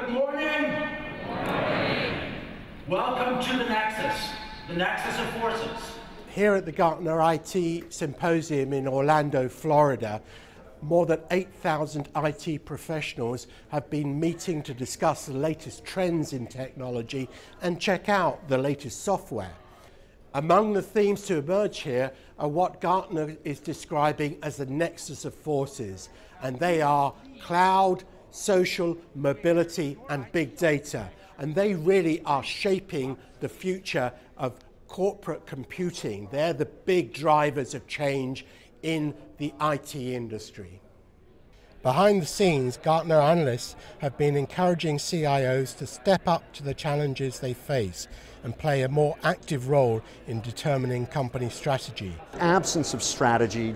Good morning. Good morning. Welcome to the Nexus of Forces. Here at the Gartner IT Symposium in Orlando, Florida, more than 8,000 IT professionals have been meeting to discuss the latest trends in technology and check out the latest software. Among the themes to emerge here are what Gartner is describing as the nexus of forces, and they are cloud, social, mobility, and big data. And they really are shaping the future of corporate computing. They're the big drivers of change in the IT industry. Behind the scenes, Gartner analysts have been encouraging CIOs to step up to the challenges they face and play a more active role in determining company strategy. Absence of strategy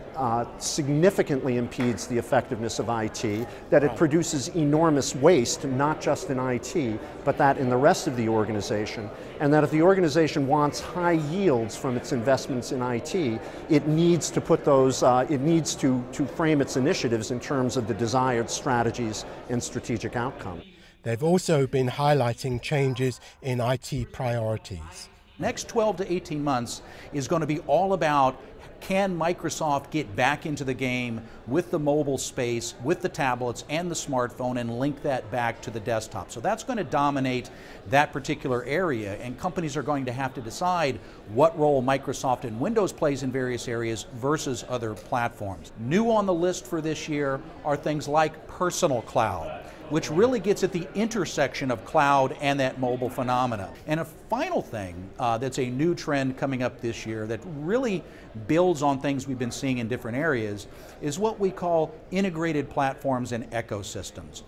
significantly impedes the effectiveness of IT, that it produces enormous waste, not just in IT, but that in the rest of the organization, and that if the organization wants high yields from its investments in IT, it needs to put those, it needs to frame its initiatives in terms of the desired strategies and strategic outcome. They've also been highlighting changes in IT priorities. Next 12 to 18 months is going to be all about, can Microsoft get back into the game with the mobile space, with the tablets and the smartphone, and link that back to the desktop. So that's going to dominate that particular area, and companies are going to have to decide what role Microsoft and Windows plays in various areas versus other platforms. New on the list for this year are things like personal cloud, which really gets at the intersection of cloud and that mobile phenomena. And a final thing that's a new trend coming up this year that really builds on things we've been seeing in different areas is what we call integrated platforms and ecosystems.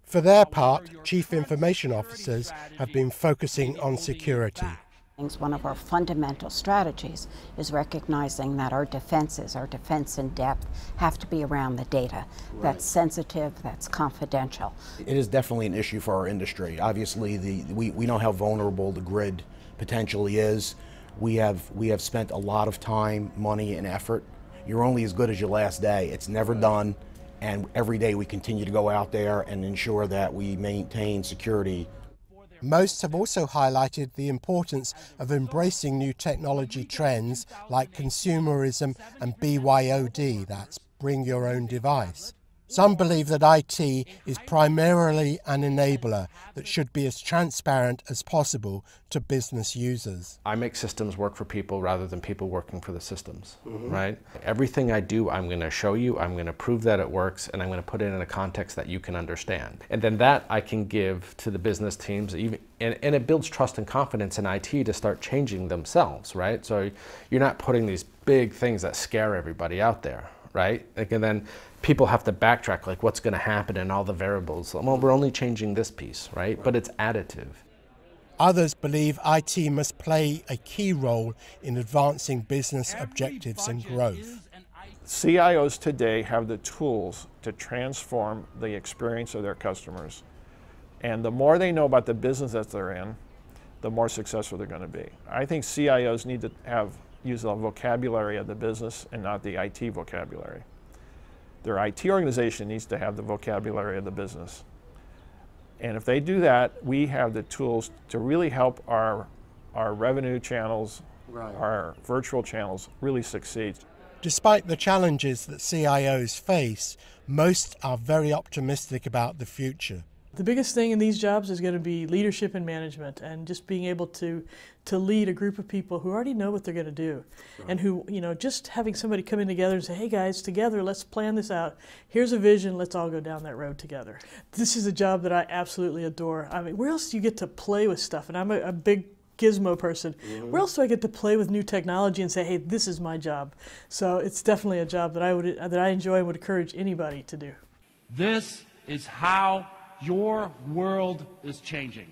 For their part, chief information officers have been focusing on security. One of our fundamental strategies is recognizing that our defense in depth, have to be around the data. Right. That's sensitive, that's confidential. It is definitely an issue for our industry. Obviously, we know how vulnerable the grid potentially is. We have spent a lot of time, money, and effort. You're only as good as your last day. It's never done, and every day we continue to go out there and ensure that we maintain security. Most have also highlighted the importance of embracing new technology trends like consumerism and BYOD, that's bring your own device. Some believe that IT is primarily an enabler that should be as transparent as possible to business users. I make systems work for people rather than people working for the systems, right? Everything I do, I'm going to show you, I'm going to prove that it works, and I'm going to put it in a context that you can understand. And then that I can give to the business teams, and it builds trust and confidence in IT to start changing themselves, right? So you're not putting these big things that scare everybody out there, right? Like, and then people have to backtrack, like what's going to happen and all the variables. Well, we're only changing this piece, right? But it's additive. Others believe IT must play a key role in advancing business objectives and growth. CIOs today have the tools to transform the experience of their customers. And the more they know about the business that they're in, the more successful they're going to be. I think CIOs need to use the vocabulary of the business and not the IT vocabulary. Their IT organization needs to have the vocabulary of the business. And if they do that, we have the tools to really help our revenue channels, our virtual channels really succeed. Despite the challenges that CIOs face, most are very optimistic about the future. The biggest thing in these jobs is going to be leadership and management, and just being able to lead a group of people who already know what they're going to do. Right. And who, just having somebody come in together and say, hey guys, together, let's plan this out. Here's a vision, let's all go down that road together. This is a job that I absolutely adore. I mean, where else do you get to play with stuff? And I'm a big gizmo person. Where else do I get to play with new technology and say, hey, this is my job? So it's definitely a job that I enjoy and would encourage anybody to do. This is how your world is changing.